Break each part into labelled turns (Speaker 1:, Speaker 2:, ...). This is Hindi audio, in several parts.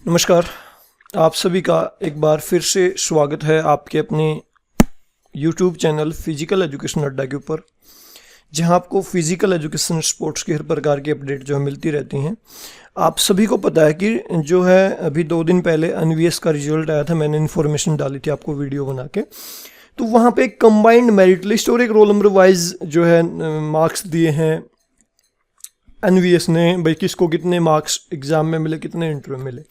Speaker 1: नमस्कार। आप सभी का एक बार फिर से स्वागत है आपके अपने YouTube चैनल फिजिकल एजुकेशन अड्डा के ऊपर, जहां आपको फिजिकल एजुकेशन स्पोर्ट्स की हर प्रकार की अपडेट जो है मिलती रहती हैं। आप सभी को पता है कि जो है अभी 2 दिन पहले एनवीएस का रिजल्ट आया था। मैंने इन्फॉर्मेशन डाली थी आपको वीडियो बना के। तो वहाँ पे एक कंबाइंड मेरिट लिस्ट और एक रोल नंबर वाइज जो है मार्क्स दिए हैं एनवीएस ने, भाई किसको कितने मार्क्स एग्जाम में मिले, कितने इंटरव्यू मिले।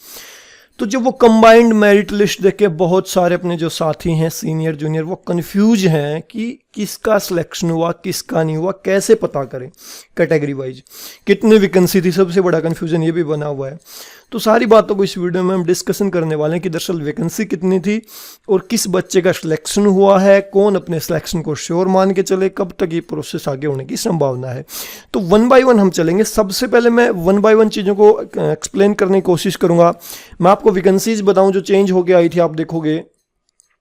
Speaker 1: तो जब वो कंबाइंड मेरिट लिस्ट देख के बहुत सारे अपने जो साथी हैं सीनियर जूनियर वो कंफ्यूज हैं कि किसका सिलेक्शन हुआ किसका नहीं हुआ, कैसे पता करें कैटेगरी वाइज, कितनी वैकेंसी थी। सबसे बड़ा कंफ्यूजन ये भी बना हुआ है। तो सारी बातों को इस वीडियो में हम डिस्कशन करने वाले हैं कि दरअसल वैकेंसी कितनी थी और किस बच्चे का सिलेक्शन हुआ है, कौन अपने सिलेक्शन को श्योर मान के चले, कब तक ये प्रोसेस आगे होने की संभावना है। तो 1 बाय 1 हम चलेंगे। सबसे पहले मैं 1 बाय 1 चीज़ों को एक्सप्लेन करने की कोशिश करूँगा। मैं आपको वैकेंसीज बताऊँ जो चेंज होके आई थी। आप देखोगे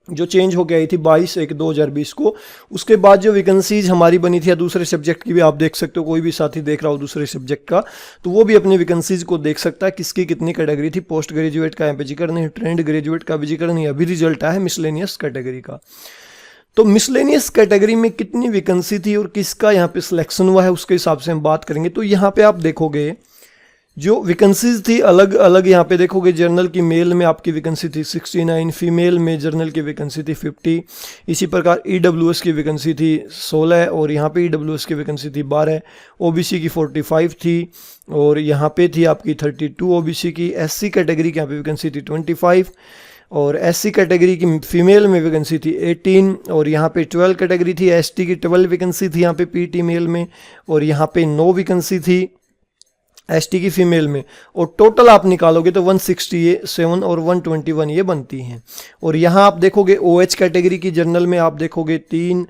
Speaker 1: जो चेंज होके आई थी 22/1/2020 को, उसके बाद जो वैकेंसीज हमारी बनी थी या दूसरे सब्जेक्ट की भी आप देख सकते हो, कोई भी साथी देख रहा हो दूसरे सब्जेक्ट का तो वो भी अपनी वैकेंसीज को देख सकता है किसकी कितनी कैटेगरी थी। पोस्ट ग्रेजुएट का यहाँ पे जिक्र नहीं, ट्रेंड ग्रेजुएट का भी जिक्र नहीं। अभी रिजल्ट आया है मिसलेनियस कैटेगरी का। तो मिसलेनियस कैटेगरी में कितनी वैकेंसी थी और किसका यहाँ पे सिलेक्शन हुआ है उसके हिसाब से हम बात करेंगे। तो यहाँ पे आप देखोगे जो वैकेंसीज थी अलग अलग। यहाँ पे देखोगे जर्नल की मेल में आपकी वैकेंसी थी 69, फीमेल में जर्नल की वैकेंसी थी 50। इसी प्रकार ईडब्ल्यूएस की वैकेंसी थी 16 और यहाँ पे ईडब्ल्यूएस की वैकेंसी थी 12। ओबीसी की 45 थी और यहाँ पे थी आपकी 32 ओबीसी की। एससी कैटेगरी की यहाँ पे वैकेंसी थी 25 और एससी कैटेगरी की फीमेल में वैकेंसी थी 18 और यहाँ पे 12 कैटेगरी थी। एसटी की 12 वैकेंसी थी यहाँ पे पीटी मेल में और यहाँ पे 9 वैकेंसी थी एसटी की फीमेल में। और टोटल आप निकालोगे तो 167 और 121 ये बनती हैं। और यहाँ आप देखोगे ओएच कैटेगरी की जर्नल में आप देखोगे 3,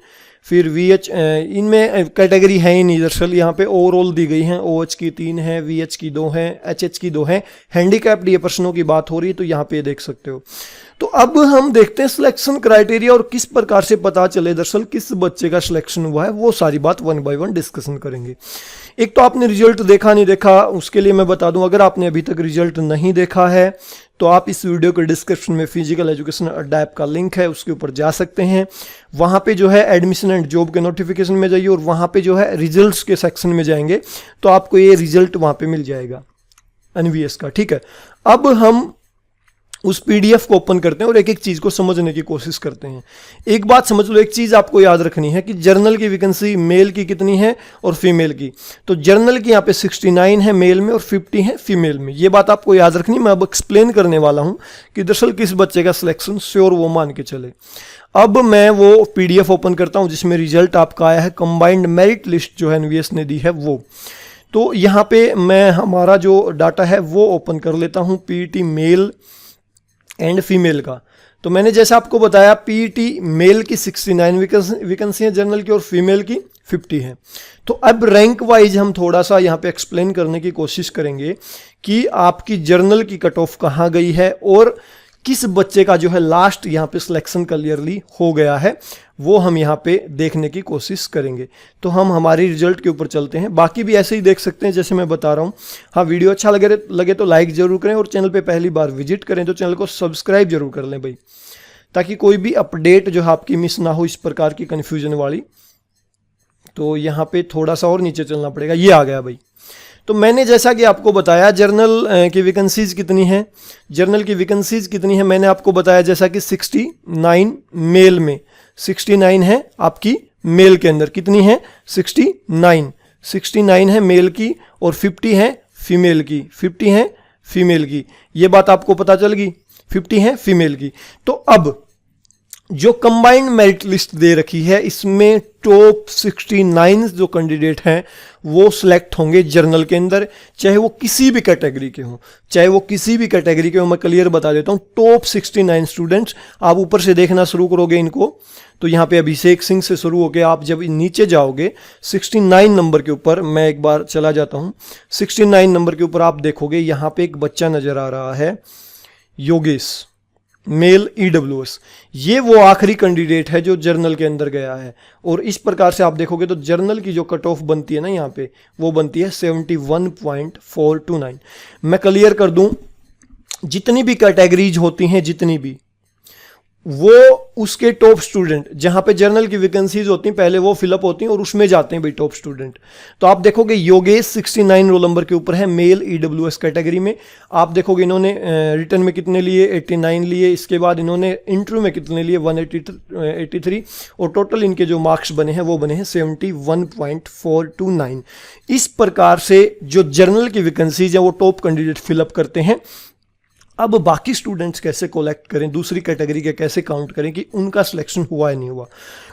Speaker 1: फिर वीएच इनमें कैटेगरी है ही नहीं दरअसल। यहाँ पे ओवरऑल दी गई हैं। ओएच की 3 है, वीएच की 2 है, एचएच की 2 है। हैंडीकैप्ड ये पर्सनों की बात हो रही है तो यहाँ पे देख सकते हो। तो अब हम देखते हैं सिलेक्शन क्राइटेरिया और किस प्रकार से पता चले दरअसल किस बच्चे का सिलेक्शन हुआ है। वो सारी बात 1 बाय 1 डिस्कशन करेंगे। एक तो आपने रिजल्ट देखा नहीं देखा, उसके लिए मैं बता दूं, अगर आपने अभी तक रिजल्ट नहीं देखा है तो आप इस वीडियो के डिस्क्रिप्शन में फिजिकल एजुकेशन अड्डा ऐप का लिंक है, उसके ऊपर जा सकते हैं। वहाँ पे जो है एडमिशन एंड जॉब के नोटिफिकेशन में जाइए और वहाँ पे जो है रिजल्ट्स के सेक्शन में जाएंगे तो आपको ये रिजल्ट वहाँ पे मिल जाएगा एनवीएस का। ठीक है, अब हम उस पीडीएफ को ओपन करते हैं और एक एक चीज़ को समझने की कोशिश करते हैं। एक बात समझ लो, एक चीज़ आपको याद रखनी है कि जर्नल की वैकेंसी मेल की कितनी है और फीमेल की। तो जर्नल की यहाँ पे 69 है मेल में और 50 है फीमेल में। ये बात आपको याद रखनी। मैं अब एक्सप्लेन करने वाला हूँ कि दरअसल किस बच्चे का सिलेक्शन श्योर वो मान के चले। अब मैं वो पीडीएफ ओपन करता हूँ जिसमें रिजल्ट आपका आया है, कंबाइंड मेरिट लिस्ट जो है एनवीएस ने दी है वो। तो यहाँ पे मैं हमारा जो डाटा है वो ओपन कर लेता हूँ, पीटी मेल एंड फीमेल का। तो मैंने जैसा आपको बताया पीटी मेल की 69 वैकेंसी है जर्नल की और फीमेल की 50 है। तो अब रैंक वाइज हम थोड़ा सा यहाँ पे एक्सप्लेन करने की कोशिश करेंगे कि आपकी जर्नल की कट ऑफ कहाँ गई है और किस बच्चे का जो है लास्ट यहाँ पे सिलेक्शन क्लियरली हो गया है, वो हम यहाँ पे देखने की कोशिश करेंगे। तो हम हमारी रिजल्ट के ऊपर चलते हैं। बाकी भी ऐसे ही देख सकते हैं जैसे मैं बता रहा हूँ। हाँ, वीडियो अच्छा लगे तो लाइक जरूर करें और चैनल पे पहली बार विजिट करें तो चैनल को सब्सक्राइब जरूर कर लें भाई, ताकि कोई भी अपडेट जो है आपकी मिस ना हो इस प्रकार की कन्फ्यूजन वाली। तो यहाँ पे थोड़ा सा और नीचे चलना पड़ेगा। ये आ गया भाई। तो मैंने जैसा कि आपको बताया जर्नल की वैकेंसीज कितनी है, जर्नल की वैकेंसीज कितनी है मैंने आपको बताया जैसा कि 69 मेल में, 69 है आपकी मेल के अंदर। कितनी है? 69 है मेल की और 50 है फीमेल की। 50 है फीमेल की, ये बात आपको पता चल गई। 50 है फीमेल की। तो अब जो कंबाइंड मेरिट लिस्ट दे रखी है इसमें टॉप 69 जो कैंडिडेट हैं वो सिलेक्ट होंगे जर्नल के अंदर, चाहे वो किसी भी कैटेगरी के हों, चाहे वो किसी भी कैटेगरी के हों। मैं क्लियर बता देता हूं, टॉप 69 स्टूडेंट्स। आप ऊपर से देखना शुरू करोगे इनको तो यहाँ पे अभिषेक सिंह से शुरू होकर आप जब नीचे जाओगे 69 नंबर के ऊपर, मैं एक बार चला जाता हूँ 69 नंबर के ऊपर, आप देखोगे यहाँ पे एक बच्चा नजर आ रहा है योगेश, मेल ईडब्ल्यूएस। ये वो आखिरी कैंडिडेट है जो जर्नल के अंदर गया है। और इस प्रकार से आप देखोगे तो जर्नल की जो कट ऑफ बनती है ना यहाँ पे, वो बनती है 71.429। मैं क्लियर कर दूं, जितनी भी कैटेगरीज होती हैं, जितनी भी, वो उसके टॉप स्टूडेंट, जहां पे जर्नल की वैकेंसीज होती हैं पहले वो फिलअप होती हैं और उसमें जाते हैं भाई टॉप स्टूडेंट। तो आप देखोगे योगेश 69 रोल नंबर के ऊपर है, मेल ईडब्ल्यूएस कैटेगरी में। आप देखोगे इन्होंने रिटर्न में कितने लिए, 89 लिए। इसके बाद इन्होंने इंटरव्यू में कितने लिए, 183, और टोटल इनके जो मार्क्स बने हैं वो बने हैं 71.429। इस प्रकार से जो जर्नल की वैकेंसीज हैं वो टॉप कैंडिडेट फिलअप करते हैं। अब बाकी स्टूडेंट्स कैसे कलेक्ट करें, दूसरी कैटेगरी के कैसे काउंट करें कि उनका सिलेक्शन हुआ या नहीं हुआ,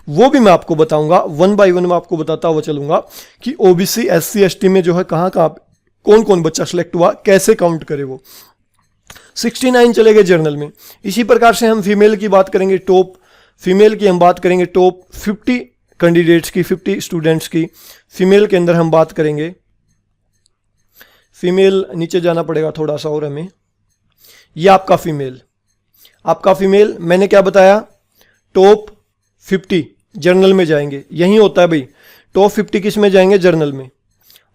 Speaker 1: वो भी मैं आपको बताऊंगा। वन बाय वन मैं आपको बताता हुआ चलूंगा कि ओबीसी एससी एसटी में जो है कहाँ कौन कौन बच्चा सिलेक्ट हुआ, कैसे काउंट करे वो। 69 चले गए जर्नल में। इसी प्रकार से हम फीमेल की बात करेंगे, टॉप फीमेल की हम बात करेंगे, टॉप 50 कैंडिडेट्स की, 50 स्टूडेंट्स की। फीमेल के अंदर हम बात करेंगे, फीमेल नीचे जाना पड़ेगा थोड़ा सा और हमें। ये आपका फीमेल मैंने क्या बताया, टॉप 50 जर्नल में जाएंगे। यही होता है भाई, टॉप 50 किस में जाएंगे, जर्नल में।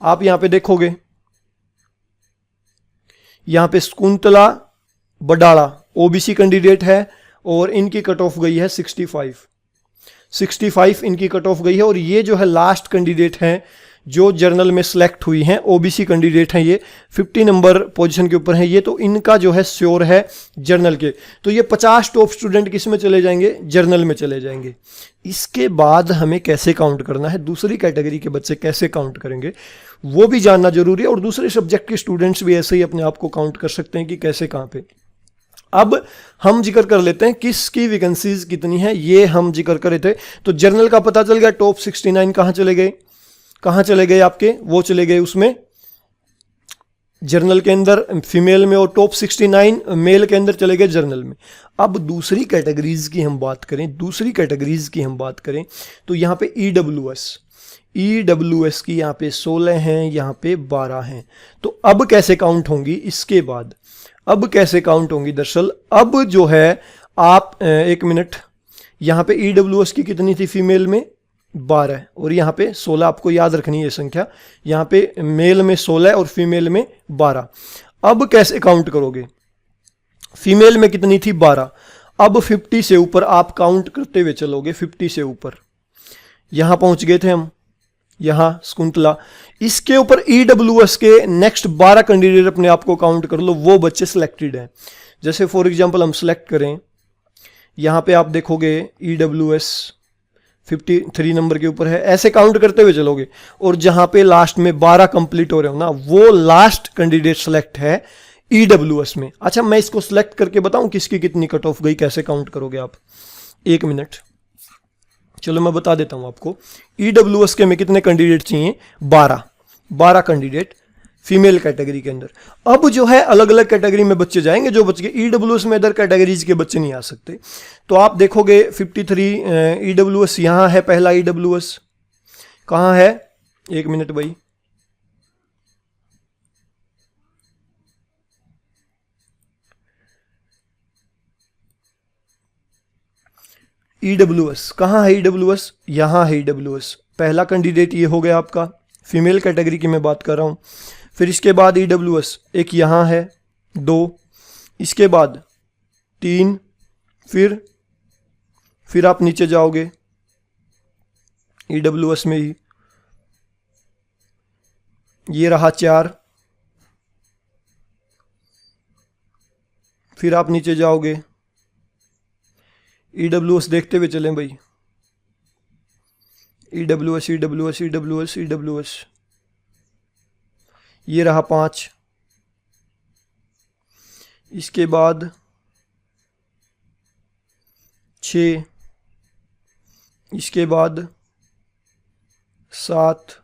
Speaker 1: आप यहां पे देखोगे, यहां पे शकुंतला बडाड़ा ओबीसी कैंडिडेट है और इनकी कट ऑफ गई है 65 इनकी कट ऑफ गई है। और ये जो है लास्ट कैंडिडेट हैं जो जर्नल में सिलेक्ट हुई हैं, ओबीसी कैंडिडेट हैं, ये 50 नंबर पोजीशन के ऊपर हैं ये। तो इनका जो है श्योर है जर्नल के। तो ये 50 टॉप स्टूडेंट किस में चले जाएंगे, जर्नल में चले जाएंगे। इसके बाद हमें कैसे काउंट करना है, दूसरी कैटेगरी के बच्चे कैसे काउंट करेंगे, वो भी जानना जरूरी है। और दूसरे सब्जेक्ट के स्टूडेंट्स भी ऐसे ही अपने आप को काउंट कर सकते हैं कि कैसे कहाँ पे। अब हम जिक्र कर लेते हैं किसकी वैकेंसीज कितनी है, ये हम जिक्र कर रहे थे। तो जर्नल का पता चल गया, टॉप 69 कहाँ चले गए, आपके, वो चले गए उसमें जर्नल के अंदर फीमेल में, और टॉप 69 मेल के अंदर चले गए जर्नल में। अब दूसरी कैटेगरीज की हम बात करें, तो यहाँ पे ईडब्ल्यूएस की यहाँ पे 16 हैं, यहाँ पे 12 हैं। तो अब कैसे काउंट होंगी, इसके बाद अब कैसे काउंट होंगी, दरअसल अब जो है आप एक मिनट, यहाँ पे ईडब्ल्यूएस की कितनी थी फीमेल में, 12, और यहाँ पे 16, आपको याद रखनी है ये संख्या। यहाँ पे मेल में 16 और फीमेल में 12। अब कैसे काउंट करोगे, फीमेल में कितनी थी, 12। अब 50 से ऊपर आप काउंट करते हुए चलोगे, 50 से ऊपर यहां पहुंच गए थे हम, यहां शकुंतला। इसके ऊपर ईडब्ल्यूएस के नेक्स्ट 12 कैंडिडेट अपने आप को काउंट कर लो, वो बच्चे सिलेक्टेड हैं। जैसे फॉर एग्जांपल हम सिलेक्ट करें, यहां पे आप देखोगे ईडब्ल्यूएस 53 नंबर के ऊपर है, ऐसे काउंट करते हुए चलोगे। और जहां पे लास्ट में 12 कंप्लीट हो रहे हो ना, वो लास्ट कैंडिडेट सेलेक्ट है ईडब्ल्यूएस में। अच्छा, मैं इसको सिलेक्ट करके बताऊं किसकी कितनी कट ऑफ गई, कैसे काउंट करोगे आप, एक मिनट, चलो मैं बता देता हूं आपको। ईडब्ल्यूएस के में कितने कैंडिडेट चाहिए, 12 कैंडिडेट फीमेल कैटेगरी के अंदर। अब जो है अलग अलग कैटेगरी में बच्चे जाएंगे, जो बच्चे ईडब्ल्यूएस में अदर कैटेगरीज के बच्चे नहीं आ सकते। तो आप देखोगे 53 ईडब्ल्यूएस यहां है, पहला ईडब्ल्यूएस कहां है, एक मिनट भाई, ईडब्ल्यूएस कहां है, ईडब्ल्यूएस यहां है, ईडब्ल्यूएस पहला कैंडिडेट ये हो गया आपका, फीमेल कैटेगरी की मैं बात कर रहा हूं। फिर इसके बाद ईडब्ल्यूएस एक यहां है, 2, इसके बाद 3, फिर आप नीचे जाओगे ईडब्ल्यूएस में ही, ये रहा 4, फिर आप नीचे जाओगे, ईडब्ल्यूएस देखते हुए चलें भाई, ईडब्ल्यूएस ईडब्ल्यूएस ईडब्ल्यूएस ईडब्ल्यूएस, ये रहा 5, इसके बाद 6, इसके बाद 7,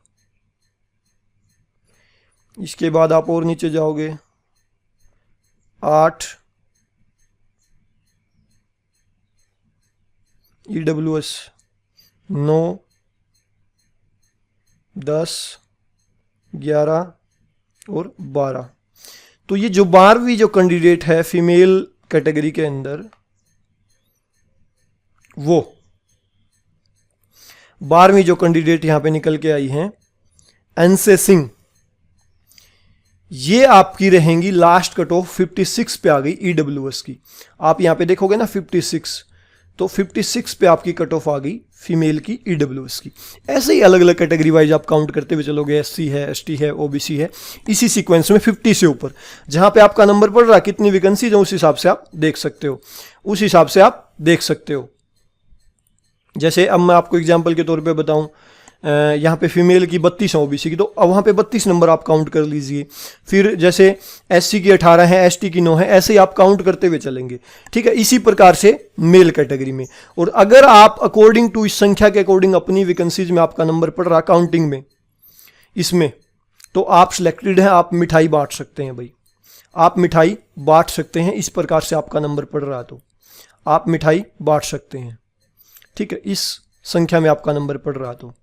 Speaker 1: इसके बाद आप और नीचे जाओगे 8, ईडब्ल्यूएस 9, 10, 11 और 12। तो ये जो 12वीं जो कैंडिडेट है फीमेल कैटेगरी के अंदर, वो 12वीं जो कैंडिडेट यहां पे निकल के आई हैं, एनसे सिंह, ये आपकी रहेंगी लास्ट कट ऑफ 56 पे आ गई ईडब्ल्यूएस की। आप यहाँ पे देखोगे ना 56, तो 56 पे आपकी कट ऑफ आ गई फीमेल की ईडब्ल्यूएस की। ऐसे ही अलग अलग कैटेगरी वाइज आप काउंट करते हुए चलोगे, एससी है, एसटी है, ओबीसी है, इसी सीक्वेंस में 50 से ऊपर जहाँ पे आपका नंबर पड़ रहा है, कितनी वैकेंसी है उस हिसाब से आप देख सकते हो, उस हिसाब से आप देख सकते हो। जैसे अब मैं आपको एग्जाम्पल के तौर पे बताऊं, यहाँ पे फीमेल की 32 है ओबीसी की, तो अब वहाँ पे 32 नंबर आप काउंट कर लीजिए। फिर जैसे एससी की 18 है, एसटी की 9 है, ऐसे ही आप काउंट करते हुए चलेंगे, ठीक है। इसी प्रकार से मेल कैटेगरी में, और अगर आप अकॉर्डिंग टू इस संख्या के अकॉर्डिंग अपनी वैकेंसीज में आपका नंबर पड़ रहा काउंटिंग में इसमें, तो आप सिलेक्टेड हैं, आप मिठाई बांट सकते हैं भाई, आप मिठाई बांट सकते हैं। इस प्रकार से आपका नंबर पड़ रहा तो आप मिठाई बांट सकते हैं, ठीक है, इस संख्या में आपका नंबर पड़ रहा तो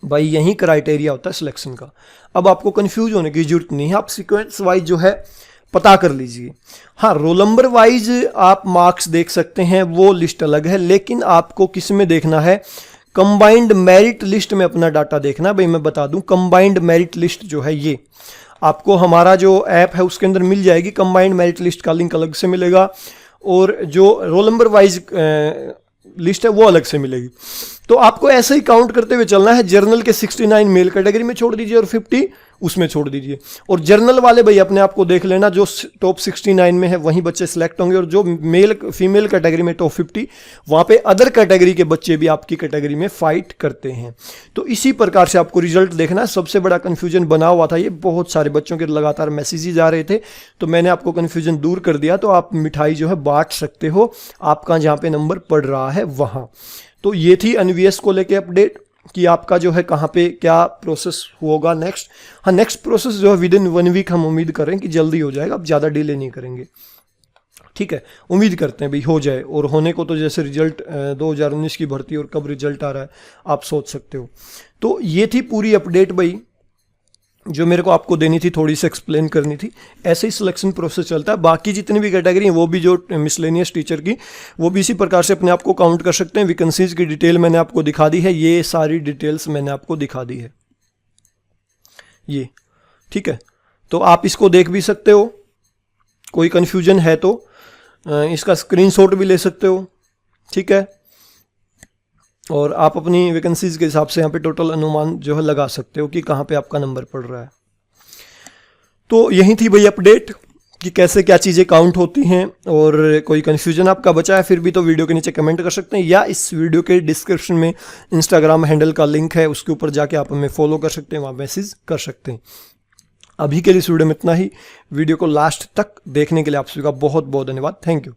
Speaker 1: भाई यही क्राइटेरिया होता है सिलेक्शन का। अब आपको कंफ्यूज होने की जरूरत नहीं है, आप सीक्वेंस वाइज जो है पता कर लीजिए। हाँ, रोल नंबर वाइज आप मार्क्स देख सकते हैं, वो लिस्ट अलग है, लेकिन आपको किस में देखना है, कंबाइंड मेरिट लिस्ट में अपना डाटा देखना। भाई मैं बता दूं, कंबाइंड मेरिट लिस्ट जो है ये आपको हमारा जो ऐप है उसके अंदर मिल जाएगी। कंबाइंड मेरिट लिस्ट का लिंक अलग से मिलेगा, और जो रोल नंबर वाइज लिस्ट है वो अलग से मिलेगी। तो आपको ऐसे ही काउंट करते हुए चलना है। जर्नल के 69 मेल कैटेगरी में छोड़ दीजिए और 50 उसमें छोड़ दीजिए, और जर्नल वाले भाई अपने आप को देख लेना, जो टॉप 69 में है वहीं बच्चे सिलेक्ट होंगे, और जो मेल फीमेल कैटेगरी में टॉप 50 वहाँ पे अदर कैटेगरी के बच्चे भी आपकी कैटेगरी में फाइट करते हैं। तो इसी प्रकार से आपको रिजल्ट देखना है। सबसे बड़ा कन्फ्यूजन बना हुआ था, ये बहुत सारे बच्चों के लगातार मैसेजेस आ रहे थे, तो मैंने आपको कन्फ्यूजन दूर कर दिया। तो आप मिठाई जो है बांट सकते हो आपका जहाँ पे नंबर पड़ रहा है वहाँ। तो ये थी एनवीएस को लेके अपडेट कि आपका जो है कहाँ पे क्या प्रोसेस होगा नेक्स्ट। हाँ, नेक्स्ट प्रोसेस जो है विद इन 1 वीक हम उम्मीद करें कि जल्दी हो जाएगा, अब ज़्यादा डिले नहीं करेंगे, ठीक है। उम्मीद करते हैं भाई हो जाए, और होने को तो जैसे रिजल्ट 2019 की भर्ती और कब रिजल्ट आ रहा है आप सोच सकते हो। तो ये थी पूरी अपडेट भाई जो मेरे को आपको देनी थी, थोड़ी सी एक्सप्लेन करनी थी। ऐसे ही सिलेक्शन प्रोसेस चलता है। बाकी जितनी भी कैटेगरी हैं वो भी जो मिसलेनियस टीचर की, वो भी इसी प्रकार से अपने आप को काउंट कर सकते हैं। वैकेंसीज की डिटेल मैंने आपको दिखा दी है, ये सारी डिटेल्स मैंने आपको दिखा दी है ये, ठीक है। तो आप इसको देख भी सकते हो, कोई कन्फ्यूजन है तो इसका स्क्रीनशॉट भी ले सकते हो, ठीक है। और आप अपनी वैकेंसीज के हिसाब से यहाँ पे टोटल अनुमान जो है लगा सकते हो कि कहाँ पे आपका नंबर पड़ रहा है। तो यही थी भाई अपडेट कि कैसे क्या चीज़ें काउंट होती हैं, और कोई कन्फ्यूजन आपका बचा है फिर भी तो वीडियो के नीचे कमेंट कर सकते हैं, या इस वीडियो के डिस्क्रिप्शन में इंस्टाग्राम हैंडल का लिंक है, उसके ऊपर जाके आप हमें फॉलो कर सकते हैं, वहाँ मैसेज कर सकते हैं। अभी के लिए इस वीडियो में इतना ही। वीडियो को लास्ट तक देखने के लिए आप सभी का बहुत बहुत धन्यवाद। Thank you.